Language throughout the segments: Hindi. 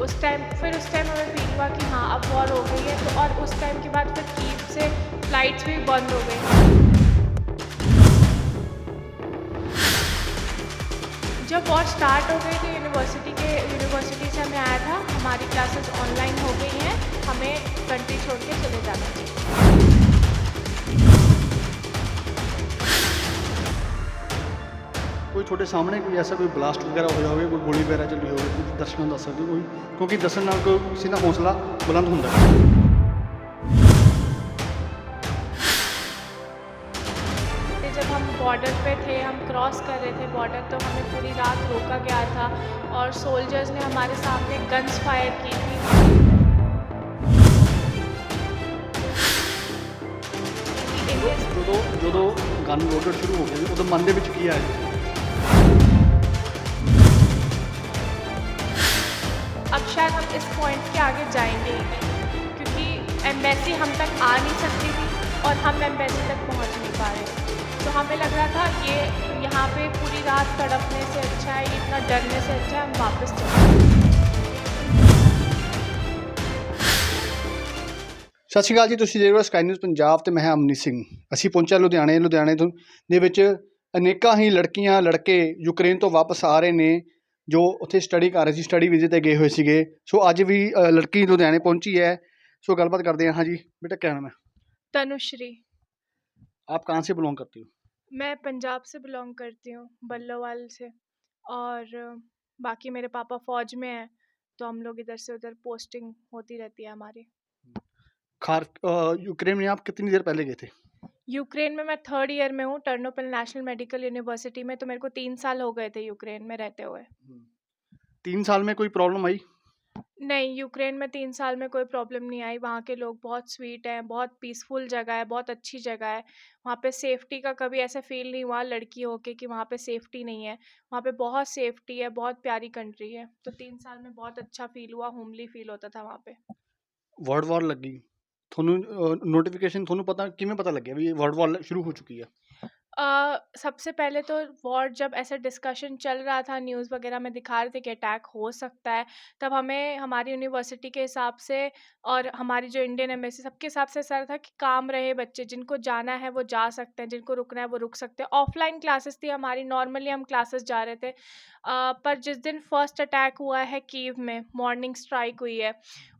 उस टाइम हमें फील हुआ कि हाँ अब वॉर हो गई है, तो और उस टाइम के बाद फिर कीव से फ़्लाइट्स भी बंद हो गई। जब वॉर स्टार्ट हो गई तो यूनिवर्सिटी से हमें आया था, हमारी क्लासेस ऑनलाइन हो गई हैं, हमें कंट्री छोड़ के चले जाना चाहिए। ਕੋਈ ਤੁਹਾਡੇ ਸਾਹਮਣੇ ਕੋਈ ਐਸਾ ਕੋਈ ਬਲਾਸਟ ਵਗੈਰਾ ਹੋਇਆ ਹੋਵੇ, ਕੋਈ ਗੋਲੀ ਵਗੈਰਾ ਚੱਲੀ ਹੋਵੇ, ਤੁਸੀਂ ਦਰਸ਼ਕਾਂ ਨੂੰ ਦੱਸ ਸਕਦੇ ਹੋ ਕੋਈ, ਕਿਉਂਕਿ ਦੱਸਣ ਨਾਲ ਕੋਈ ਕਿਸੇ ਦਾ ਹੌਸਲਾ ਬੁਲੰਦ ਹੁੰਦਾ ਹੈ। जब हम बॉर्डर पे थे, हम क्रॉस कर रहे थे बॉर्डर, तो हमें पूरी रात रोका गया था और सोल्जर्स ने हमारे सामने गन्स फायर की थी। ਜਦੋਂ ਗਨ ਲੋਡਡ ਸ਼ੁਰੂ ਹੋ ਗਏ ਉਦੋਂ ਮਨ ਦੇ ਵਿੱਚ ਕੀ ਆਇਆ? अब शायद हम इस पॉइंट के आगे जाएंगे ही नहीं, क्योंकि एम्बेसी हम तक आ नहीं सकती थी और हम एम्बेसी तक पहुंच नहीं पा रहे थे। तो हमें लग रहा था ये यहाँ पे पूरी रात तड़पने से अच्छा है, इतना डरने से अच्छा है हम वापस चले जाएं। ਸਤਿ ਸ਼੍ਰੀ ਅਕਾਲ ਜੀ, ਤੁਸੀਂ ਦੇਖ ਰਹੇ ਹੋ ਸਕਾਈ ਨਿਊਜ਼ ਪੰਜਾਬ ਤੇ ਮੈਂ ਹਾਂ ਅਮਨੀਤ ਸਿੰਘ। ਅਸੀਂ ਪਹੁੰਚਿਆ ਲੁਧਿਆਣੇ ਤੋਂ ਦੇ ਵਿੱਚ ਅਨੇਕਾਂ ਹੀ ਲੜਕੀਆਂ ਲੜਕੇ ਯੂਕਰੇਨ ਤੋਂ ਵਾਪਸ ਆ ਰਹੇ ਨੇ ਜੋ ਉੱਥੇ ਸਟੱਡੀ ਕਰ ਰਹੇ ਸੀ, ਸਟੱਡੀ ਵੀਜ਼ੇ 'ਤੇ ਗਏ ਹੋਏ ਸੀਗੇ। ਸੋ ਅੱਜ ਵੀ ਲੜਕੀ ਲੁਧਿਆਣੇ ਪਹੁੰਚੀ ਹੈ। ਸੋ ਗੱਲਬਾਤ ਕਰਦੇ हैं। हाँ जी बेटा, क्या नाम है? तनुश्री। आप कहाँ से बिलोंग करती हो? मैं पंजाब से बिलोंग करती हूँ, बल्लोवाल से। और बाकी मेरे पापा फौज में हैं, तो हम लोग इधर से उधर पोस्टिंग होती रहती है हमारी। यूक्रेन में आप कितनी देर पहले गए थे? यूक्रेन में मैं 3rd ईयर में हूँ, टर्नोपिल नेशनल मेडिकल यूनिवर्सिटी में। तो मेरे को 3 साल हो गए थे यूक्रेन में रहते हुए। 3 साल में कोई प्रॉब्लम आई? नहीं, यूक्रेन में 3 साल में कोई प्रॉब्लम नहीं आई। वहाँ के लोग बहुत स्वीट हैं, बहुत पीसफुल जगह है, बहुत अच्छी जगह है। वहाँ पे सेफ्टी का कभी ऐसा फील नहीं हुआ लड़की होके कि वहाँ पे सेफ्टी नहीं है। वहाँ पे बहुत सेफ्टी है, बहुत प्यारी कंट्री है। तो 3 साल में बहुत अच्छा फील हुआ, होमली फील होता था वहाँ पे। वर्ल्ड वॉर लगी ਤੁਹਾਨੂੰ नोटिफिकेशन ਤੁਹਾਨੂੰ ਪਤਾ ਕਿਵੇਂ ਪਤਾ ਲੱਗਿਆ ਵੀ वर्ल्ड वॉर शुरू हो चुकी है? सबसे पहले तो वॉर जब ऐसा डिस्कशन चल रहा था, न्यूज़ वगैरह में दिखा रहे थे कि अटैक हो सकता है, तब हमें हमारी यूनिवर्सिटी के हिसाब से और हमारी जो इंडियन एम्बेसी, सबके हिसाब से ऐसा था कि काम रहे, बच्चे जिनको जाना है वो जा सकते हैं, जिनको रुकना है वो रुक सकते हैं। ऑफलाइन क्लासेस थी हमारी, नॉर्मली हम क्लासेस जा रहे थे। पर जिस दिन फर्स्ट अटैक हुआ है कीव में, मॉर्निंग स्ट्राइक हुई है,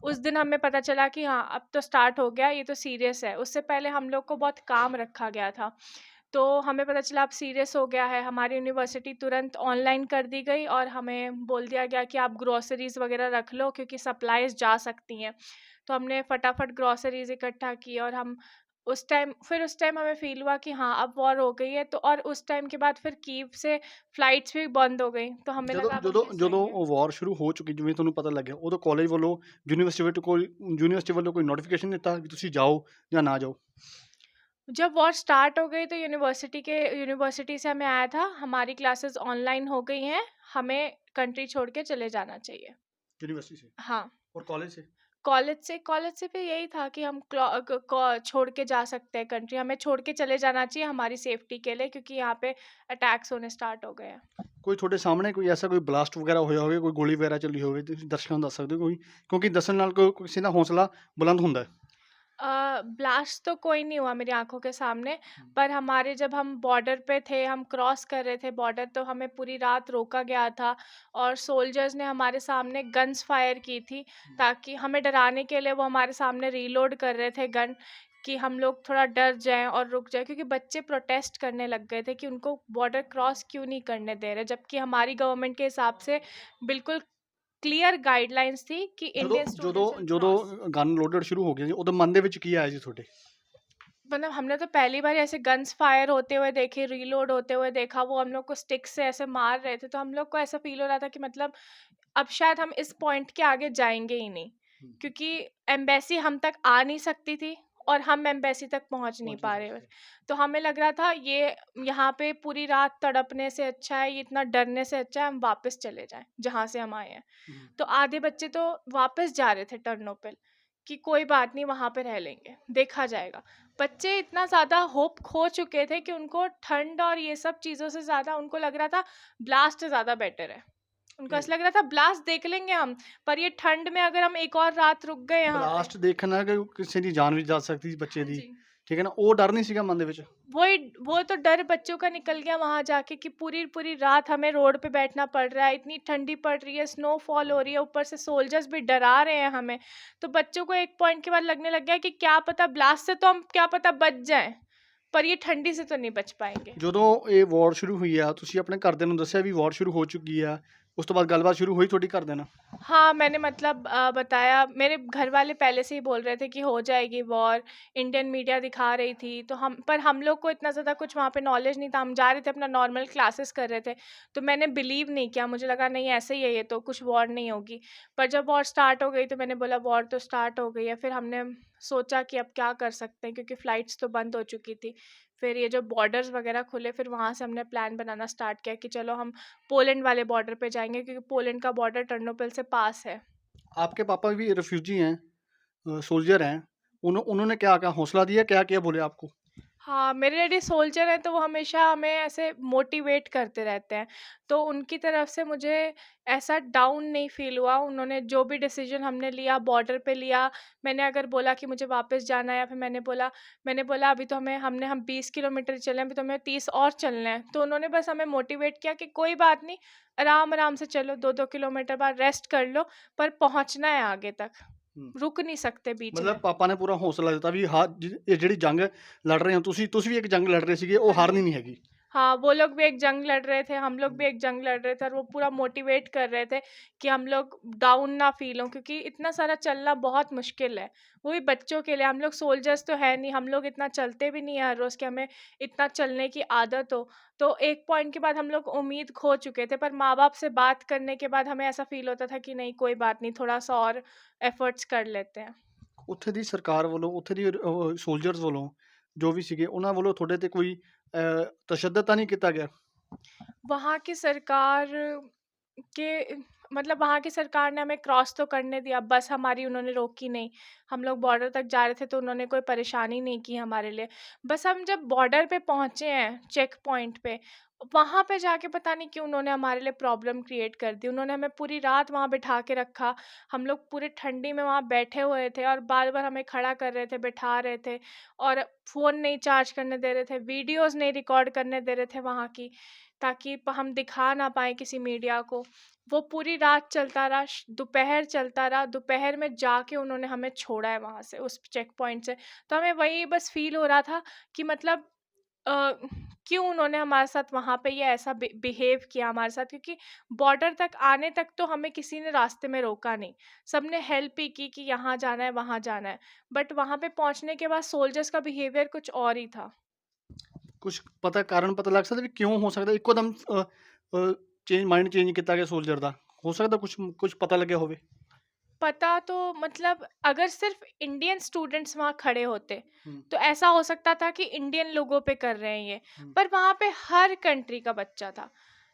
उस दिन हमें पता चला कि हाँ अब तो स्टार्ट हो गया, ये तो सीरियस है। उससे पहले हम लोग को बहुत काम रखा गया था, तो हमें पता चला अब सीरियस हो गया है। हमारी यूनिवर्सिटी तुरंत ऑनलाइन कर दी गई और हमें बोल दिया गया कि आप ग्रोसरीज़ वगैरह रख लो, क्योंकि सप्लाईज़ जा सकती हैं। तो हमने फटाफट ग्रोसरीज़ इकट्ठा की और हम उस टाइम हमें फ़ील हुआ कि हाँ अब वॉर हो गई है, तो और उस टाइम के बाद फिर कीव से फ़्लाइट्स भी बंद हो गई। तो हमें ਜਦੋਂ लगा अब ਜਦੋਂ ये ਜਦੋਂ सही है। ਵਾਰ ਸ਼ੁਰੂ ਹੋ ਚੁੱਕੀ, ਜਿਵੇਂ ਤੁਹਾਨੂੰ ਪਤਾ ਲੱਗਿਆ, ਉਦੋਂ ਕਾਲਜ ਵੱਲੋਂ ਯੂਨੀਵਰਸਿਟੀ ਵੱਲੋਂ ਕੋਈ ਨੋਟੀਫਿਕੇਸ਼ਨ ਦਿੱਤਾ ਕਿ ਤੁਸੀਂ ਜਾਓ ਜਾਂ ਨਾ ਜਾਓ? जब वॉर स्टार्ट हो गई तो यूनिवर्सिटी से हमें आया था, हमारी क्लासेस ऑनलाइन हो गई हैं, हमें कंट्री छोड़ के चले जाना चाहिए। यूनिवर्सिटी से हाँ, और कॉलेज से? कॉलेज से भी यही था कि हम छोड़ के जा सकते हैं कंट्री, हमें छोड़ के चले जाना चाहिए हमारी सेफ्टी के लिए, क्योंकि यहाँ पे अटैक्स होने स्टार्ट हो गए हैं। ਕੋਈ ਤੁਹਾਡੇ ਸਾਹਮਣੇ ਕੋਈ ਐਸਾ ਕੋਈ ਬਲਾਸਟ ਵਗੈਰਾ ਹੋਇਆ ਹੋਵੇ, ਕੋਈ ਗੋਲੀ ਵਗੈਰਾ ਚੱਲੀ ਹੋਵੇ, ਤੁਸੀਂ ਦਰਸ਼ਕਾਂ ਨੂੰ ਦੱਸ ਸਕਦੇ ਹੋ ਕੋਈ, ਕਿਉਂਕਿ ਦੱਸਣ ਨਾਲ ਕੋਈ ਕਿਸੇ ਦਾ ਹੌਸਲਾ ਬੁਲੰਦ ਹੁੰਦਾ ਹੈ। ब्लास्ट तो कोई नहीं हुआ मेरी आंखों के सामने, पर जब हम बॉर्डर पे थे, हम क्रॉस कर रहे थे बॉर्डर, तो हमें पूरी रात रोका गया था और सोल्जर्स ने हमारे सामने गन्स फायर की थी, ताकि हमें डराने के लिए वो हमारे सामने रीलोड कर रहे थे गन, कि हम लोग थोड़ा डर जाएं और रुक जाएं, क्योंकि बच्चे प्रोटेस्ट करने लग गए थे कि उनको बॉर्डर क्रॉस क्यों नहीं करने दे रहे, जबकि हमारी गवर्नमेंट के हिसाब से बिल्कुल क्लियर गाइडलाइंस थी कि ਜਦੋਂ इंडियन ਜਦੋਂ स्टूडेंट्स ਜਦੋਂ ਗਨ ਲੋਡਡ ਸ਼ੁਰੂ ਹੋ ਗਈ ਉਦੋਂ ਮਨ ਦੇ ਵਿੱਚ ਕੀ ਆਇਆ ਜੀ ਤੁਹਾਡੇ? मतलब हमने तो पहली बार ऐसे गन्स फायर होते हुए देखे, रीलोड होते हुए देखा, वो हम लोग को स्टिक से ऐसे मार रहे थे, तो हम लोग को ऐसा फील हो रहा था कि मतलब अब शायद हम इस पॉइंट के आगे जाएंगे ही नहीं, क्योंकि एम्बेसी हम तक आ नहीं सकती थी और हम एम्बेसी तक पहुंच नहीं पा रहे। तो हमें लग रहा था ये यहाँ पे पूरी रात तड़पने से अच्छा है, ये इतना डरने से अच्छा है हम वापस चले जाएं जहाँ से हम आए हैं। तो आधे बच्चे तो वापस जा रहे थे टर्नोपिल, कि कोई बात नहीं वहाँ पे रह लेंगे, देखा जाएगा। बच्चे इतना ज़्यादा होप खो चुके थे कि उनको ठंड और ये सब चीज़ों से ज़्यादा उनको लग रहा था ब्लास्ट ज़्यादा बेटर है। उनको ऐसा लग रहा था ब्लास्ट देख लेंगे हम, पर ये ठंड में अगर हम एक और रात रुक गए यहाँ पे। ਬਲਾਸਟ ਦੇਖਣ ਨਾਲ ਕਿ ਕਿਸੇ ਦੀ ਜਾਨ ਵੀ ਜਾ ਸਕਦੀ ਸੀ ਬੱਚੇ हाँ ਦੀ, जी। ਠੀਕ ਹੈ ਨਾ, ਉਹ ਡਰ ਨਹੀਂ ਸੀਗਾ ਮਨ ਦੇ ਵਿੱਚ? वो तो डर बच्चों का निकल गया वहां जाके कि पूरी पूरी रात हमें रोड पे बैठना पड़ रहा है, इतनी ठंडी पड़ रही है, स्नोफॉल हो रही है, ऊपर से सोल्जर्स भी डरा रहे हैं हमें। तो बच्चों को एक पॉइंट के बाद लगने लग गया कि क्या पता ब्लास्ट से तो हम क्या पता बच जाएं, पर ये ठंडी से तो नहीं बच पाएंगे। ਜਦੋਂ ਇਹ ਵਾਰ ਸ਼ੁਰੂ ਹੋਈ ਆ, ਤੁਸੀਂ ਆਪਣੇ ਘਰਦਿਆਂ ਨੂੰ ਦੱਸਿਆ ਵੀ ਵਾਰ ਸ਼ੁਰੂ ਹੋ ਚੁੱਕੀ ਆ, ਉਸ ਤੋਂ ਬਾਅਦ ਗੱਲਬਾਤ ਸ਼ੁਰੂ ਹੋਈ ਤੁਹਾਡੀ ਘਰਦਿਆਂ ਨਾਲ? हाँ, मैंने मतलब बताया, मेरे घर वाले पहले से ही बोल रहे थे कि हो जाएगी वॉर, इंडियन मीडिया दिखा रही थी, तो हम लोग को इतना ज़्यादा कुछ वहाँ पे नॉलेज नहीं था, हम जा रहे थे अपना नॉर्मल क्लासेस कर रहे थे, तो मैंने बिलीव नहीं किया, मुझे लगा नहीं ऐसे ही है ये तो, कुछ वॉर नहीं होगी। पर जब वॉर स्टार्ट हो गई तो मैंने बोला वॉर तो स्टार्ट हो गई है, फिर हमने सोचा कि अब क्या कर सकते हैं, क्योंकि फ़्लाइट्स तो बंद हो चुकी थी। फिर ये जो बॉर्डर्स वगैरह खुले, फिर वहाँ से हमने प्लान बनाना स्टार्ट किया कि चलो हम पोलैंड वाले बॉर्डर पे जाएंगे, क्योंकि पोलैंड का बॉर्डर टर्नोपिल से पास है। आपके पापा भी रिफ्यूजी हैं, सोल्जर हैं, उन्होंने क्या क्या हौसला दिया, क्या क्या बोले आपको? हाँ, मेरे डैडी सोल्जर हैं, तो वो हमेशा हमें ऐसे मोटिवेट करते रहते हैं, तो उनकी तरफ से मुझे ऐसा डाउन नहीं फ़ील हुआ। उन्होंने जो भी डिसीजन हमने लिया बॉर्डर पे लिया, मैंने अगर बोला कि मुझे वापस जाना है, या फिर मैंने बोला अभी तो हम 20 किलोमीटर चले हैं, अभी तो हमें 30 और चलना है, तो उन्होंने बस हमें मोटिवेट किया कि कोई बात नहीं, आराम-आराम से चलो, 2-2 किलोमीटर बाद रेस्ट कर लो, पर पहुँचना है आगे तक, रुक नहीं सकते बीच में। ਮਤਲਬ ਪਾਪਾ ਨੇ ਪੂਰਾ ਹੌਸਲਾ ਦਿੱਤਾ ਵੀ ਹਾਂ ਇਹ ਜਿਹੜੀ ਜੰਗ ਲੜ ਰਹੇ ਹੋ ਤੁਸੀਂ ਵੀ ਇੱਕ ਜੰਗ ਲੜ ਰਹੇ ਸੀਗੇ, ਉਹ हाँ ਹਾਰਨੀ जी। ਨਹੀਂ हैगी। हाँ, वो लोग भी एक जंग लड़ रहे थे, हम लोग भी एक जंग लड़ रहे थे, और वो पूरा मोटिवेट कर रहे थे कि हम लोग डाउन ना फ़ील हों, क्योंकि इतना सारा चलना बहुत मुश्किल है। वो भी बच्चों के लिए, हम लोग सोल्जर्स तो है नहीं, हम लोग इतना चलते भी नहीं हैं हर रोज़ कि हमें इतना चलने की आदत हो। तो एक पॉइंट के बाद हम लोग उम्मीद खो चुके थे, पर माँ-बाप से बात करने के बाद हमें ऐसा फ़ील होता था कि नहीं कोई बात नहीं, थोड़ा-सा और एफ़र्ट्स कर लेते हैं। ਉੱਥੇ ਦੀ ਸਰਕਾਰ ਵੱਲੋਂ, ਉੱਥੇ ਦੀ ਸੋਲਜਰਸ ਵੱਲੋਂ, ਜੋ ਵੀ ਸੀਗੇ ਉਹਨਾਂ ਵੱਲੋਂ ਤੁਹਾਡੇ ਤੇ ਕੋਈ ਤਸ਼ੱਦਦ ਤਾਂ ਨਹੀਂ ਕੀਤਾ ਗਿਆ? वहाँ की सरकार के मतलब वहाँ की सरकार ने हमें क्रॉस तो करने दिया, बस हमारी उन्होंने रोकी नहीं। हम लोग बॉर्डर तक जा रहे थे तो उन्होंने कोई परेशानी नहीं की हमारे लिए। बस हम जब बॉर्डर पे पहुँचे हैं, चेक पॉइंट पे, वहाँ पे जाके पता नहीं क्यों उन्होंने हमारे लिए प्रॉब्लम क्रिएट कर दी। उन्होंने हमें पूरी रात वहाँ बिठा के रखा। हम लोग पूरी ठंडी में वहाँ बैठे हुए थे, और बार-बार हमें खड़ा कर रहे थे, बिठा रहे थे, और फ़ोन नहीं चार्ज करने दे रहे थे, वीडियोज़ नहीं रिकॉर्ड करने दे रहे थे वहाँ की, ताकि हम दिखा ना पाएँ किसी मीडिया को। वो पूरी रात चलता रहा, दोपहर चलता रहा, दोपहर में जाके उन्होंने हमें छोड़ा है वहाँ से, उस चेक पॉइंट से। तो हमें वही बस फ़ील हो रहा था कि मतलब अ, क्यों उन्होंने हमारे साथ वहाँ पे ये ऐसा बिहेव किया हमारे साथ, क्योंकि बॉर्डर तक आने तक तो हमें किसी ने रास्ते में रोका नहीं, सबने हेल्प ही की कि यहाँ जाना है, वहाँ जाना है, बट वहाँ पे पहुँचने के बाद सोल्जर्स का बिहेवियर कुछ और ही था। ਕੁਛ ਪਤਾ ਕਾਰਨ ਪਤਾ ਲੱਗ ਸਕਦਾ ਵੀ ਕਿਉਂ ਹੋ ਸਕਦਾ ਇੱਕੋ ਦਮ ਮਾਈਂਡ ਚੇਂਜ ਕੀਤਾ ਗਿਆ ਸੋਲਜਰ ਦਾ? ਹੋ ਸਕਦਾ ਕੁਛ ਪਤਾ ਲੱਗਿਆ ਹੋਵੇ? पता तो मतलब अगर सिर्फ इंडियन स्टूडेंट्स वहाँ खड़े होते हम्म, तो ऐसा हो सकता था कि इंडियन लोगों पे कर रहे हैं ये, हम्म, पर वहाँ पे हर कंट्री का बच्चा था,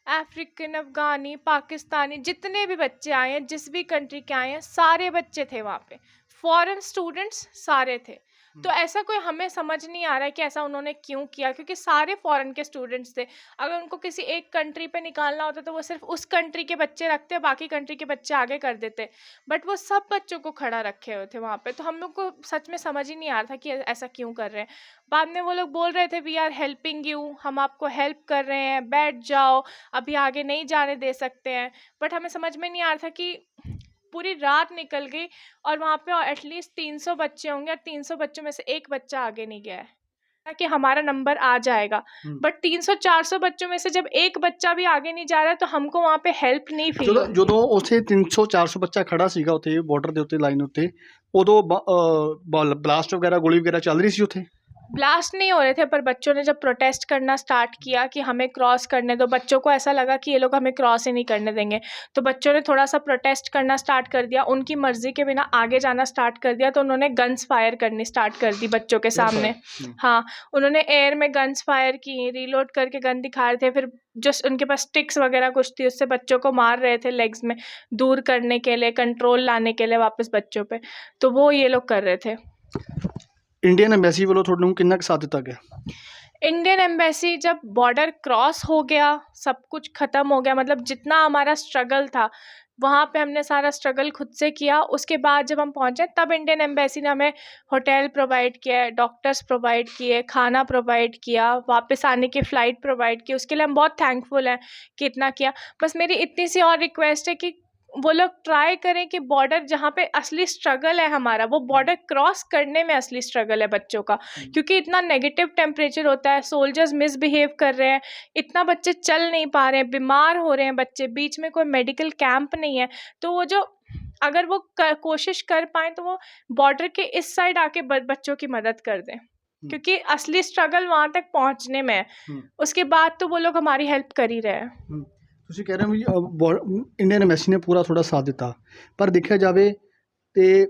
अफ्रीकन, अफगानी, पाकिस्तानी, जितने भी बच्चे आए हैं, जिस भी कंट्री के आए हैं, सारे बच्चे थे वहाँ पे, फॉरेन स्टूडेंट्स सारे थे। तो ऐसा कोई हमें समझ नहीं आ रहा है कि ऐसा उन्होंने क्यों किया, क्योंकि सारे फॉरेन के स्टूडेंट्स थे। अगर उनको किसी एक कंट्री पे निकालना होता तो वो सिर्फ उस कंट्री के बच्चे रखते, बाकी कंट्री के बच्चे आगे कर देते, बट वो सब बच्चों को खड़ा रखे हुए थे वहाँ पे। तो हम लोग को सच में समझ ही नहीं आ रहा था कि ऐसा क्यों कर रहे हैं। बाद में वो लोग बोल रहे थे वी आर हेल्पिंग यू, हम आपको हेल्प कर रहे हैं, बैठ जाओ, अभी आगे नहीं जाने दे सकते हैं, बट हमें समझ में नहीं आ रहा था कि पूरी रात निकल गई और वहाँ पे एटलीस्ट 300 बच्चे होंगे, और 300 बच्चों में से एक बच्चा आगे नहीं गया है कि हमारा नंबर आ जाएगा, बट 300-400 बच्चों में से जब एक बच्चा भी आगे नहीं जा रहा है तो हमको वहाँ पे हेल्प नहीं फील होती। ਜਦੋਂ ਉੱਥੇ 300-400 ਬੱਚਾ ਖੜਾ ਸੀਗਾ ਉੱਥੇ ਬਾਰਡਰ ਦੇ ਉੱਤੇ ਲਾਈਨ ਉੱਤੇ, ਉਦੋਂ ਬਲਾਸਟ ਵਗੈਰਾ ਗੋਲੀ ਵਗੈਰਾ ਚੱਲ ਰਹੀ ਸੀ ਉੱਥੇ? ब्लास्ट नहीं हो रहे थे, पर बच्चों ने जब प्रोटेस्ट करना स्टार्ट किया कि हमें क्रॉस करने दो, बच्चों को ऐसा लगा कि ये लोग हमें क्रॉस ही नहीं करने देंगे, तो बच्चों ने थोड़ा सा प्रोटेस्ट करना स्टार्ट कर दिया, उनकी मर्ज़ी के बिना आगे जाना स्टार्ट कर दिया, तो उन्होंने गन्स फायर करनी स्टार्ट कर दी बच्चों के सामने। हाँ, उन्होंने एयर में गन्स फायर की, रीलोड करके गन दिखा रहे थे, फिर जस्ट उनके पास स्टिक्स वगैरह कुछ थी, उससे बच्चों को मार रहे थे लेग्स में, दूर करने के लिए, कंट्रोल लाने के लिए वापस बच्चों पे, तो वो ये लोग कर रहे थे। ਇੰਡੀਅਨ ਐम्बेसी ਵੱਲੋਂ ਤੁਹਾਨੂੰ ਕਿੰਨਾ ਕੁ ਸਾਥ ਦਿੱਤਾ ਗਿਆ? इंडियन एम्बेसी जब बॉर्डर क्रॉस हो गया, सब कुछ ख़त्म हो गया, मतलब जितना हमारा स्ट्रगल था वहाँ पे हमने सारा स्ट्रगल खुद से किया। उसके बाद जब हम पहुँचे तब इंडियन एम्बेसी ने हमें होटल प्रोवाइड किया है, डॉक्टर्स प्रोवाइड किए, खाना प्रोवाइड किया, वापस आने की फ़्लाइट प्रोवाइड की। उसके लिए हम बहुत थैंकफुल हैं कि इतना किया। बस मेरी इतनी सी और रिक्वेस्ट है कि वो लोग ट्राई करें कि बॉर्डर जहाँ पे असली स्ट्रगल है हमारा, वो बॉर्डर क्रॉस करने में असली स्ट्रगल है बच्चों का, क्योंकि इतना नेगेटिव टेम्परेचर होता है, सोल्जर्स मिसबिहेव कर रहे हैं, इतना बच्चे चल नहीं पा रहे हैं, बीमार हो रहे हैं बच्चे, बीच में कोई मेडिकल कैंप नहीं है। तो वो जो अगर वो कोशिश कर पाएँ तो वो बॉर्डर के इस साइड आके बच्चों की मदद कर दें, क्योंकि असली स्ट्रगल वहाँ तक पहुँचने में है। उसके बाद तो वो लोग हमारी हेल्प कर ही रहे हैं। ਤੁਸੀਂ ਕਹਿ ਰਹੇ ਹੋ ਵੀ ਇੰਡੀਅਨ ਐਮਬੈਸੀ ਨੇ ਪੂਰਾ ਤੁਹਾਡਾ ਸਾਥ ਦਿੱਤਾ, ਪਰ ਦੇਖਿਆ ਜਾਵੇ ਤੇ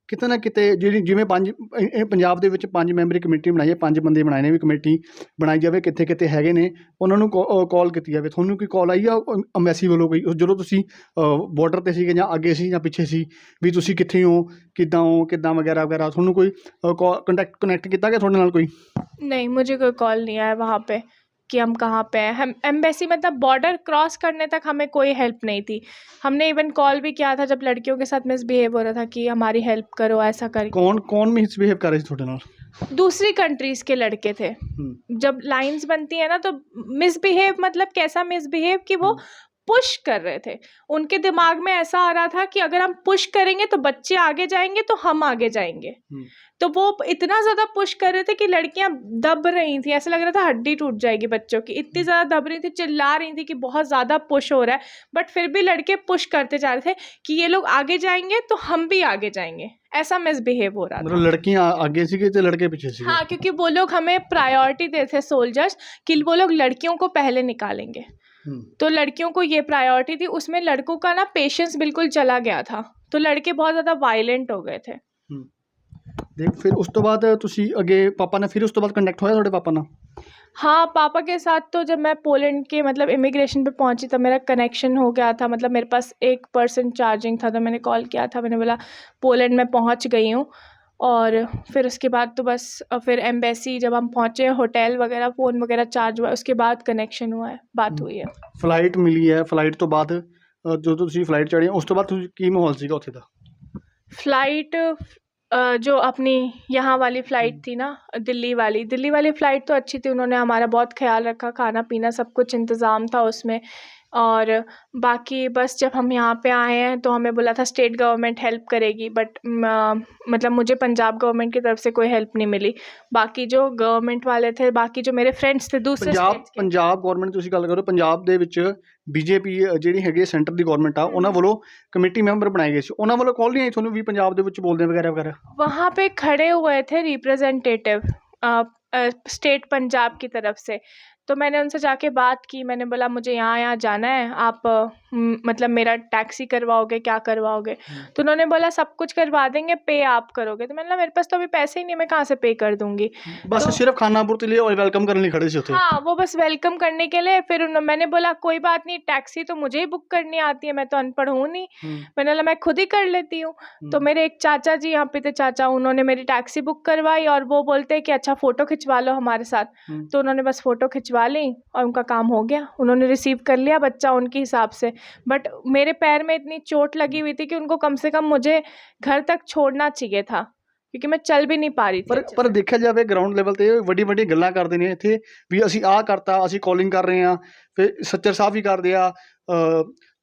ਕਿਤੇ ਨਾ ਕਿਤੇ ਜਿਵੇਂ ਪੰਜਾਬ ਦੇ ਵਿੱਚ 5 ਮੈਂਬਰੀ ਕਮੇਟੀ ਬਣਾਈ ਹੈ, 5 ਬੰਦੇ ਬਣਾਏ ਨੇ ਵੀ ਕਮੇਟੀ ਬਣਾਈ ਜਾਵੇ, ਕਿੱਥੇ ਕਿੱਥੇ ਹੈਗੇ ਨੇ ਉਹਨਾਂ ਨੂੰ ਕਾਲ ਕੀਤੀ ਜਾਵੇ। ਤੁਹਾਨੂੰ ਕੋਈ ਕਾਲ ਆਈ ਆ ਐਮਬੈਸੀ ਵੱਲੋਂ ਕੋਈ, ਜਦੋਂ ਤੁਸੀਂ ਬਾਰਡਰ 'ਤੇ ਸੀਗੇ ਜਾਂ ਅੱਗੇ ਸੀ ਜਾਂ ਪਿੱਛੇ ਸੀ, ਵੀ ਤੁਸੀਂ ਕਿੱਥੇ ਹੋ, ਕਿੱਦਾਂ ਵਗੈਰਾ ਵਗੈਰਾ, ਤੁਹਾਨੂੰ ਕੋਈ ਕਨੈਕਟ ਕੀਤਾ ਗਿਆ ਤੁਹਾਡੇ ਨਾਲ ਕੋਈ? नहीं, मुझे कोई कॉल नहीं आया वहाँ पे कि हम कहाँ पे हैं। हम एम्बेसी मतलब बॉर्डर क्रॉस करने तक हमें कोई हेल्प नहीं थी। हमने इवन कॉल भी किया था जब लड़कियों के साथ मिसबिहेव हो रहा था कि हमारी हेल्प करो, ऐसा करके। कौन मिसबिहेव कर रहे थे ਤੁਹਾਡੇ ਨਾਲ? दूसरी कंट्रीज़ के लड़के थे। जब लाइंस बनती है ना तो मिसबिहेव मतलब कैसा मिसबिहेव कि वो पुश कर रहे थे। उनके दिमाग में ऐसा आ रहा था कि अगर हम पुश करेंगे तो बच्चे आगे जाएंगे तो हम आगे जाएंगे। तो वो इतना ज़्यादा पुश कर रहे थे कि लड़कियां दब रही थी, ऐसा लग रहा था हड्डी टूट जाएगी बच्चों की, इतनी ज़्यादा दब रही थी, चिल्ला रही थी कि बहुत ज़्यादा पुश हो रहा है। बट फिर भी लड़के पुश करते जा रहे थे कि ये लोग आगे जाएंगे तो हम भी आगे जाएंगे, ऐसा मिसबिहेव हो रहा था। मतलब लड़कियां आगे सी तो लड़के पीछे सी? हाँ, क्योंकि वो लोग हमें प्रायोरिटी देते थे सोल्जर्स कि वो लोग लड़कियों को पहले निकालेंगे, तो लड़कियों को ये प्रायोरिटी थी। उसमें लड़कों का ना पेशेंस बिल्कुल चला गया था, तो लड़के बहुत ज़्यादा वायलेंट हो गए थे। देख फिर उस तो बाद तुसी अगे पापा ने फिर उस तो बाद कनेक्ट होया थोड़े पापा ना? हाँ, पापा के साथ तो जब मैं पोलैंड के मतलब इमिग्रेशन पे पहुंची तब मेरा कनेक्शन हो गया था, मतलब मेरे पास 1% चार्जिंग था, तो मैंने कॉल किया था, मैंने बोला पोलैंड में पहुंच गई हूँ। और फिर उसके बाद तो बस फिर एम्बेसी जब हम पहुँचे, होटल वगैरह फ़ोन वगैरह चार्ज हुआ, उसके बाद कनेक्शन हुआ है, बात हुई है। फ्लाइट मिली है, फ्लाइट तो बाद जो तुसी फ्लाइट चढ़े उस तो बाद की माहौल सीगा उत्थे दा? फ्लाइट जो अपनी यहाँ वाली फ़्लाइट थी ना, दिल्ली वाली फ़्लाइट तो अच्छी थी, उन्होंने हमारा बहुत ख्याल रखा, खाना पीना सब कुछ इंतज़ाम था उसमें। और बाकी बस जब हम यहाँ पे आए हैं तो हमें बोला था स्टेट गवर्नमेंट हेल्प करेगी, बट मतलब मुझे पंजाब गवर्नमेंट की तरफ से कोई हेल्प नहीं मिली। बाकी जो गवर्नमेंट वाले थे, बाकी जो मेरे फ्रेंड्स थे दूसरे स्टेट्स के। पंजाब गवर्नमेंट ਤੁਸੀਂ ਗੱਲ ਕਰੋ, ਪੰਜਾਬ ਦੇ ਵਿੱਚ ਬੀਜੇਪੀ ਜਿਹੜੀ ਹੈਗੀ ਸੈਂਟਰ ਦੀ ਗਵਰਨमेंट ਆ, ਉਹਨਾਂ ਵੱਲੋਂ ਕਮੇਟੀ ਮੈਂਬਰ ਬਣਾਏ ਗਏ ਸੀ, ਉਹਨਾਂ ਵੱਲੋਂ ਕਾਲ ਨਹੀਂ ਆਈ ਤੁਹਾਨੂੰ ਵੀ ਪੰਜਾਬ ਦੇ ਵਿੱਚ ਬੋਲਦੇ ਵਗੈਰਾ ਵਗੈਰਾ? वहाँ पे खड़े हुए थे रिप्रेजेंटेटिव स्टेट पंजाब की तरफ से, तो मैंने उनसे जाके बात की, मैंने बोला मुझे यहाँ जाना है, आप मतलब मेरा टैक्सी करवाओगे, क्या करवाओगे? तो उन्होंने बोला सब कुछ करवा देंगे, पे आप करोगे। तो मैंने बोला मेरे पास तो अभी पैसे ही नहीं, मैं कहाँ से पे कर दूँगी। बस सिर्फ खाना पूर्ति लिए और वेलकम करने खड़े से होते? हाँ, वो बस वेलकम करने के लिए। फिर मैंने बोला कोई बात नहीं, टैक्सी तो मुझे ही बुक करनी आती है, मैं तो अनपढ़ हूँ नहीं। मैंने बोला मैं खुद ही कर लेती हूँ। तो मेरे एक चाचा जी यहाँ पे थे, चाचा, उन्होंने मेरी टैक्सी बुक करवाई और वो बोलते कि अच्छा फ़ोटो खिंचवा लो हमारे साथ। तो उन्होंने बस फ़ोटो खिंचवा ली और उनका काम हो गया, उन्होंने रिसीव कर लिया बच्चा उनके हिसाब से। बट मेरे पैर में इतनी चोट लगी हुई थी कि उनको कम से कम मुझे घर तक छोड़ना चाहिए था, क्योंकि मैं चल भी नहीं पा रही थी। पर देखा जाए ग्राउंड लेवल ਤੇ ਵੱਡੀ ਵੱਡੀ ਗੱਲਾਂ ਕਰਦੇ ਨੇ ਇੱਥੇ ਵੀ ਅਸੀਂ ਆਹ ਕਰਤਾ, ਅਸੀਂ ਕਾਲਿੰਗ ਕਰ ਰਹੇ ਹਾਂ, ਫਿਰ ਸੱਚਰ ਸਾਹਿਬ ਵੀ ਕਰਦੇ ਆ,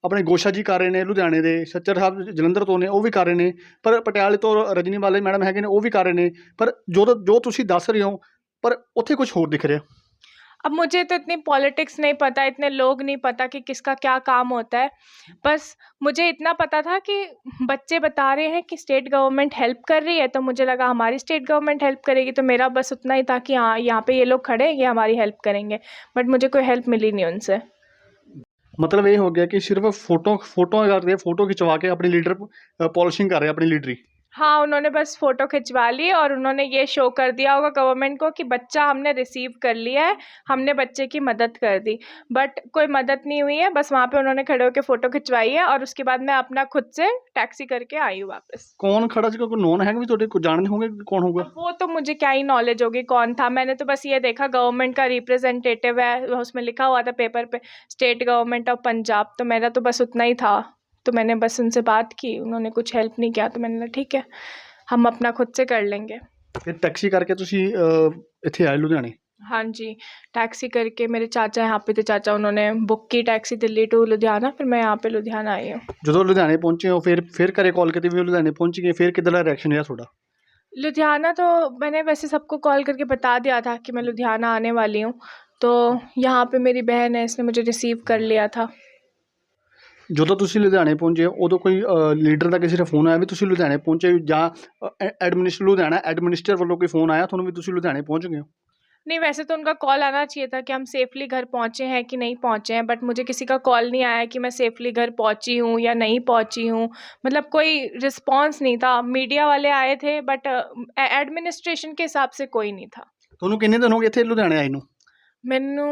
ਆਪਣੇ ਗੋਸ਼ਾ ਜੀ ਕਰ ਰਹੇ ਨੇ ਲੁਧਿਆਣੇ ਦੇ, ਸੱਚਰ ਸਾਹਿਬ ਜਲੰਧਰ ਤੋਂ ਨੇ ਉਹ ਵੀ ਕਰ ਰਹੇ ਨੇ, ਪਰ ਪਟਿਆਲੇ ਤੋਂ ਰਜਨੀ ਵਾਲੇ ਮੈਡਮ ਹੈਗੇ ਨੇ ਉਹ ਵੀ ਕਰ ਰਹੇ ਨੇ, ਪਰ ਜੋ ਤੁਸੀਂ ਦੱਸ ਰਹੇ ਹੋ ਪਰ ਉੱਥੇ ਕੁਝ ਹੋਰ ਦਿਖ ਰਿਹਾ। अब मुझे तो इतनी पॉलिटिक्स नहीं पता, इतने लोग नहीं पता कि किसका क्या काम होता है। बस मुझे इतना पता था कि बच्चे बता रहे हैं कि स्टेट गवर्नमेंट हेल्प कर रही है, तो मुझे लगा हमारी स्टेट गवर्नमेंट हेल्प करेगी, तो मेरा बस उतना ही था कि हाँ यहाँ पे ये लोग खड़े हैं, ये हमारी हेल्प करेंगे। बट मुझे कोई हेल्प मिली नहीं उनसे। मतलब ये हो गया कि सिर्फ फोटो कर रहे, फोटो खिंचवा के अपनी लीडर पॉलिशिंग कर रहे अपनी लीडरी। हाँ, उन्होंने बस फ़ोटो खिंचवा ली और उन्होंने ये शो कर दिया होगा गवर्नमेंट को कि बच्चा हमने रिसीव कर लिया है, हमने बच्चे की मदद कर दी। बट कोई मदद नहीं हुई है, बस वहाँ पे उन्होंने खड़े होके फ़ोटो खिंचवाई है और उसके बाद मैं अपना खुद से टैक्सी करके आई हूँ वापस। कौन खड़ा ਸੀਗਾ? ਕੋਈ ਨੋਨ ਹੈਗਾ ਵੀ ਤੁਹਾਡੇ को ਜਾਣਦੇ होंगे कि कौन होगा? अब वो तो मुझे क्या ही नॉलेज होगी कौन था, मैंने तो बस ये देखा गवर्नमेंट का रिप्रेजेंटेटिव है, उसमें लिखा हुआ था पेपर पे स्टेट गवर्नमेंट ऑफ पंजाब, तो मेरा तो बस उतना ही था। तो मैंने बस उनसे बात की, उन्होंने कुछ हेल्प नहीं किया, तो मैंने कहा ठीक है, हम अपना खुद से कर लेंगे। ਫਿਰ ਟੈਕਸੀ ਕਰਕੇ ਤੁਸੀਂ ਇੱਥੇ ਆਏ ਲੁਧਿਆਣੇ? हाँ जी, टैक्सी करके मेरे चाचा यहाँ पे थे, चाचा उन्होंने बुक की टैक्सी दिल्ली टू लुधियाना, फिर मैं यहाँ पे लुधियाना आई हूँ। ਜਦੋਂ ਲੁਧਿਆਣੇ ਪਹੁੰਚੇ ਹੋ ਫਿਰ ਘਰੇ ਕਾਲ ਕੀਤੀ ਵੀ ਲੁਧਿਆਣੇ ਪਹੁੰਚ ਗਏ, ਫਿਰ ਕਿੱਦਾਂ ਦਾ ਰਿਐਕਸ਼ਨ ਰਿਹਾ ਤੁਹਾਡਾ? लुधियाना तो मैंने वैसे सबको कॉल करके बता दिया था कि मैं लुधियाना आने वाली हूँ, तो यहाँ पे मेरी बहन है, इसने मुझे रिसीव कर लिया था। ਜਦੋਂ ਤੁਸੀਂ ਲੁਧਿਆਣੇ ਪਹੁੰਚੇ ਉਦੋਂ ਕੋਈ ਲੀਡਰ ਦਾ ਕਿਸੇ ਦਾ ਫੋਨ ਆਇਆ ਵੀ ਤੁਸੀਂ ਲੁਧਿਆਣੇ ਪਹੁੰਚੇ, ਜਾਂ ਲੁਧਿਆਣਾ ਐਡਮਿਨਿਸਟਰ ਵੱਲੋਂ ਕੋਈ ਫੋਨ ਆਇਆ ਤੁਹਾਨੂੰ ਵੀ ਤੁਸੀਂ ਲੁਧਿਆਣੇ ਪਹੁੰਚ ਗਏ ਹੋ? नहीं, वैसे तो उनका कॉल आना चाहिए था कि हम सेफ़ली घर पहुँचे हैं कि नहीं पहुँचे हैं, बट मुझे किसी का कॉल नहीं आया कि मैं सेफ़ली घर पहुँची हूँ या नहीं पहुँची हूँ। मतलब कोई रिस्पॉन्स नहीं था। मीडिया वाले आए थे बट एडमिनिस्ट्रेशन के हिसाब से कोई नहीं था। ਤੁਹਾਨੂੰ ਕਿੰਨੇ ਦਿਨ ਹੋ ਗਏ ਇੱਥੇ ਲੁਧਿਆਣੇ ਆਏ ਨੂੰ? मैनू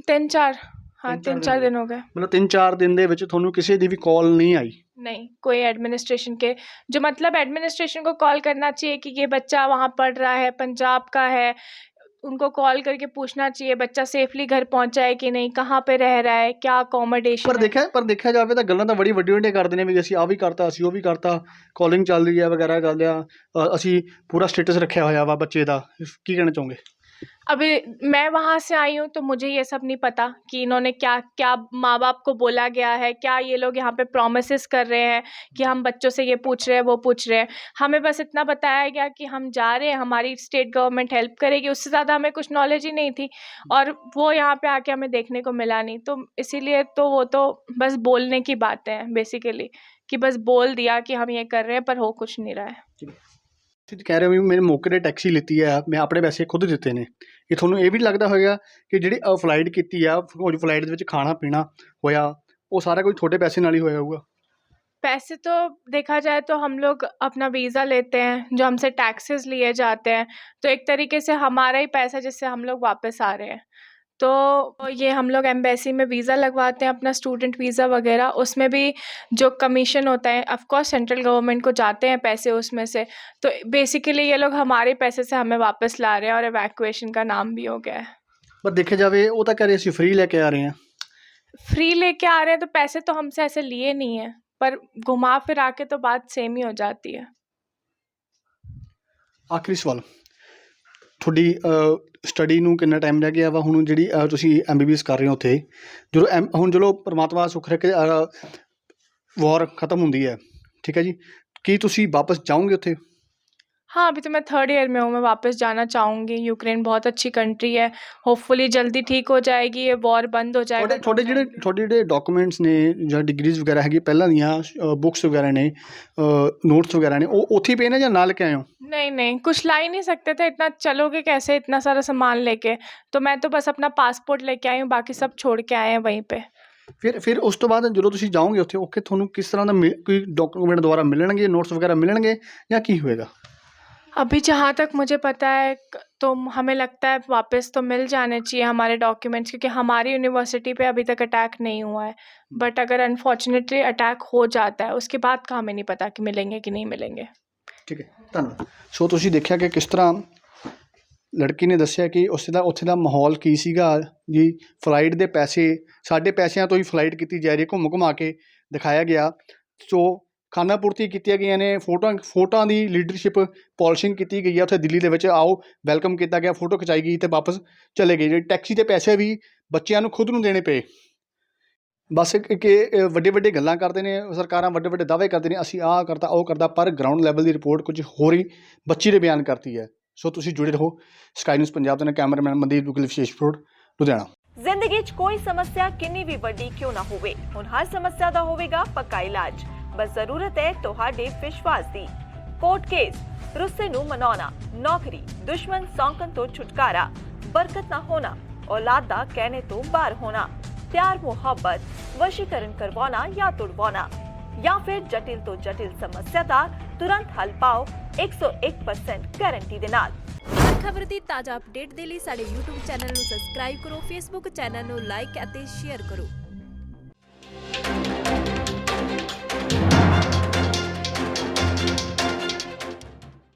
3-4 दिन हो गए। ਮਤਲਬ 3-4 ਦਿਨ ਦੇ ਵਿੱਚ ਤੁਹਾਨੂੰ ਕਿਸੇ ਦੀ ਵੀ ਕਾਲ ਨਹੀਂ ਆਈ? नहीं, कोई एडमिनिस्ट्रेशन के जो मतलब एडमिनिस्ट्रेशन को कॉल करना चाहिए कि ये बच्चा वहाँ पढ़ रहा है, पंजाब का है, उनको कॉल करके पूछना चाहिए बच्चा सेफ़ली घर पहुँचा है कि नहीं, कहाँ पे रह रहा है, क्या अकोमोडेशन है। ਪਰ ਦੇਖਿਆ ਜਾਵੇ ਤਾਂ ਗੱਲਾਂ ਤਾਂ ਬੜੀ ਵੱਡੀ ਵੱਡੀ ਕਰਦੇ ਨੇ ਵੀ ਅਸੀਂ ਆਹ ਵੀ ਕਰਤਾ, ਅਸੀਂ ਉਹ ਵੀ ਕਰਤਾ, ਕਾਲਿੰਗ ਚੱਲ ਰਹੀ ਹੈ ਵਗੈਰਾ ਚੱਲ ਰਿਹਾ, ਅਸੀਂ ਪੂਰਾ ਸਟੇਟਸ ਰੱਖਿਆ ਹੋਇਆ ਵਾ ਬੱਚੇ ਦਾ। ਕੀ ਕਹਿਣਾ ਚਾਹੋਗੇ? अभी मैं वहाँ से आई हूँ तो मुझे ये सब नहीं पता कि इन्होंने क्या क्या माँ बाप को बोला गया है, क्या ये लोग यहाँ पे प्रोमिसेस कर रहे हैं कि हम बच्चों से ये पूछ रहे हैं वो पूछ रहे हैं। हमें बस इतना बताया गया कि हम जा रहे हैं, हमारी स्टेट गवर्नमेंट हेल्प करेगी, उससे ज़्यादा हमें कुछ नॉलेज ही नहीं थी और वो यहाँ पे आके हमें देखने को मिला नहीं। तो इसीलिए तो वो तो बस बोलने की बातें हैं बेसिकली, कि बस बोल दिया कि हम ये कर रहे हैं पर हो कुछ नहीं रहा है। ਤੁਸੀਂ ਕਹਿ ਰਹੇ ਹੋ ਵੀ ਮੇਰੇ ਮੌਕੇ 'ਤੇ ਟੈਕਸੀ ਲਿੱਤੀ ਆ, ਮੈਂ ਆਪਣੇ ਪੈਸੇ ਖੁਦ ਦਿੱਤੇ ਨੇ, ਇਹ ਤੁਹਾਨੂੰ ਇਹ ਵੀ ਲੱਗਦਾ ਹੋਏਗਾ ਕਿ ਜਿਹੜੀ ਫਲਾਈਟ ਕੀਤੀ ਆ, ਉਹ ਫਲਾਈਟ ਦੇ ਵਿੱਚ ਖਾਣਾ ਪੀਣਾ ਹੋਇਆ, ਉਹ ਸਾਰਾ ਕੁਝ ਤੁਹਾਡੇ ਪੈਸੇ ਨਾਲ ਹੀ ਹੋਇਆ ਹੋਊਗਾ? पैसे तो देखा जाए तो हम लोग अपना वीज़ा लेते हैं, जो हमसे टैक्सेस लिए जाते हैं, तो एक तरीके से हमारा ही पैसा जिससे हम लोग वापस आ रहे हैं। तो ये हम लोग एम्बेसी में वीज़ा लगवाते हैं अपना स्टूडेंट वीज़ा वगैरह, उसमें भी जो कमीशन होता है ऑफ कोर्स सेंट्रल गवर्नमेंट को जाते हैं पैसे उसमें से। तो बेसिकली ये लोग हमारे पैसे से हमें वापस ला रहे हैं और इवैक्यूएशन का नाम भी हो गया है। ਪਰ ਦੇਖਿਆ ਜਾਵੇ ਉਹ ਤਾਂ ਕਹਿ ਰਹੇ ਅਸੀਂ ਫ੍ਰੀ ਲੈ ਕੇ ਆ ਰਹੇ ਹਾਂ। फ्री लेके आ रहे हैं तो पैसे तो हमसे ऐसे लिए नहीं है, पर घुमा फिरा के तो बात सेम ही हो जाती है। ਆਖਰੀ ਸਵਾਲ, ਤੁਹਾਡੀ ਸਟੱਡੀ ਨੂੰ ਕਿੰਨਾ ਟਾਈਮ ਰਹਿ ਗਿਆ ਵਾ ਹੁਣ, ਜਿਹੜੀ ਤੁਸੀਂ MBBS ਕਰ ਰਹੇ ਹੋ ਉੱਥੇ, ਜਦੋਂ ਹੁਣ ਚਲੋ ਪਰਮਾਤਮਾ ਸੁੱਖ ਰੱਖੇ ਵਾਰ ਖਤਮ ਹੁੰਦੀ ਹੈ, ਠੀਕ ਹੈ ਜੀ, ਕੀ ਤੁਸੀਂ ਵਾਪਸ ਜਾਓਗੇ ਉੱਥੇ? हाँ, अभी तो मैं 3rd ईयर में हूँ, मैं वापस जाना चाहूँगी। यूक्रेन बहुत अच्छी कंट्री है, होपफुली जल्दी ठीक हो जाएगी, ये वॉर बंद हो जाएगा। ਤੁਹਾਡੇ ਜਿਹੜੇ ਡਾਕੂਮੈਂਟਸ ਨੇ ਜਾਂ ਡਿਗਰੀਜ਼ ਵਗੈਰਾ ਹੈਗੀ ਪਹਿਲਾਂ ਦੀਆਂ, ਬੁੱਕਸ ਵਗੈਰਾ ਨੇ, ਨੋਟਸ ਵਗੈਰਾ ਨੇ, ਉਹ ਉੱਥੇ ਹੀ ਪਏ ਨੇ ਜਾਂ ਨਾਲ ਲੈ ਕੇ ਆਏ ਹੋ? नहीं, कुछ ला ही नहीं सकते थे, इतना चलोगे कैसे इतना सारा सामान लेके। तो मैं तो बस अपना पासपोर्ट लेके आई हूँ, बाकी सब छोड़ के आए हैं वहीं पे। ਫਿਰ ਉਸ ਤੋਂ ਬਾਅਦ ਜਦੋਂ ਤੁਸੀਂ ਜਾਓਗੇ ਉੱਥੇ ਤੁਹਾਨੂੰ ਕਿਸ ਤਰ੍ਹਾਂ ਦਾ ਕੋਈ ਡਾਕੂਮੈਂਟ ਦੁਬਾਰਾ ਮਿਲਣਗੇ, ਨੋਟਸ ਵਗੈਰਾ ਮਿਲਣਗੇ ਜਾਂ ਕੀ ਹੋਏਗਾ? अभी जहाँ तक मुझे पता है तो हमें लगता है वापस तो मिल जाने चाहिए हमारे डॉक्यूमेंट्स, क्योंकि हमारी यूनिवर्सिटी पे अभी तक अटैक नहीं हुआ है। बट अगर अनफॉर्चुनेटली अटैक हो जाता है उसके बाद का हमें नहीं पता कि मिलेंगे कि नहीं मिलेंगे। ਠੀਕ ਹੈ, ਧੰਨਵਾਦ। ਸੋ ਤੁਸੀਂ ਦੇਖਿਆ ਕਿ ਕਿਸ ਤਰ੍ਹਾਂ ਲੜਕੀ ਨੇ ਦੱਸਿਆ ਕਿ ਉੱਥੇ ਦਾ ਮਾਹੌਲ ਕੀ ਸੀਗਾ ਜੀ। ਫਲਾਈਟ ਦੇ ਪੈਸੇ, ਸਾਡੇ ਪੈਸਿਆਂ ਤੋਂ ਹੀ ਫਲਾਈਟ ਕੀਤੀ ਜਾ ਰਹੀ ਹੈ, ਘੁੰਮ ਘੁਮਾ ਕੇ ਦਿਖਾਇਆ ਗਿਆ। ਸੋ ਖਾਨਾ ਪੂਰਤੀ ਕੀਤੀਆਂ ਗਈਆਂ ਨੇ, ਫੋਟੋਆਂ ਦੀ ਲੀਡਰਸ਼ਿਪ ਪੋਲਿਸ਼ਿੰਗ ਕੀਤੀ ਗਈ ਹੈ ਉੱਥੇ ਦਿੱਲੀ ਦੇ ਵਿੱਚ। ਆਓ ਵੈਲਕਮ ਕੀਤਾ ਗਿਆ, ਫੋਟੋ ਖਿਚਾਈ ਗਈ ਅਤੇ ਵਾਪਸ ਚਲੇ ਗਏ। ਜਿਹੜੇ ਟੈਕਸੀ ਦੇ ਪੈਸੇ ਵੀ ਬੱਚਿਆਂ ਨੂੰ ਖੁਦ ਨੂੰ ਦੇਣੇ ਪਏ। ਬਸ ਕਿ ਵੱਡੇ ਵੱਡੇ ਗੱਲਾਂ ਕਰਦੇ ਨੇ ਸਰਕਾਰਾਂ, ਵੱਡੇ ਵੱਡੇ ਦਾਅਵੇ ਕਰਦੇ ਨੇ ਅਸੀਂ ਆਹ ਕਰਤਾ ਉਹ ਕਰਦਾ, ਪਰ ਗਰਾਊਂਡ ਲੈਵਲ ਦੀ ਰਿਪੋਰਟ ਕੁਝ ਹੋਰ ਹੀ ਬੱਚੀ ਦੇ ਬਿਆਨ ਕਰਤੀ ਹੈ। ਸੋ ਤੁਸੀਂ ਜੁੜੇ ਰਹੋ ਸਕਾਈ ਨਿਊਜ਼ ਪੰਜਾਬ ਦੇ ਨਾਲ। ਕੈਮਰਾਮੈਨ ਮਨਦੀਪ ਦੁੱਗਲ, ਵਿਸ਼ੇਸ਼ ਰਿਪੋਰਟ ਲੁਧਿਆਣਾ। ਜ਼ਿੰਦਗੀ 'ਚ ਕੋਈ ਸਮੱਸਿਆ ਕਿੰਨੀ ਵੀ ਵੱਡੀ ਕਿਉਂ ਨਾ ਹੋਵੇ, ਹੁਣ ਹਰ ਸਮੱਸਿਆ ਦਾ ਹੋਵੇਗਾ ਪੱਕਾ ਇਲਾਜ। बस जरूरत है ਤੁਹਾਡੇ विश्वास ਦੀ। कोर्ट केस, रुस्से ਨੂੰ ਮਨਾਉਣਾ, नौकरी, दुश्मन सौंकन ਤੋਂ छुटकारा, बरकत ना होना, औलाद ਦਾ कहने ਤੋਂ ਬਾਹਰ होना, प्यार मुहब्बत, वशीकरण करवाना या तुड़वाना, या फिर जटिल तो जटिल समस्या ਦਾ ਤੁਰੰਤ ਹੱਲ ਪਾਓ 101% ਗਾਰੰਟੀ ਦੇ ਨਾਲ। ਹਰ ਖਬਰ ਦੀ ਤਾਜ਼ਾ ਅਪਡੇਟ ਦੇ ਲਈ ਸਾਡੇ YouTube ਚੈਨਲ ਨੂੰ ਸਬਸਕ੍ਰਾਈਬ ਕਰੋ, Facebook ਚੈਨਲ ਨੂੰ ਲਾਈਕ ਅਤੇ ਸ਼ੇਅਰ ਕਰੋ।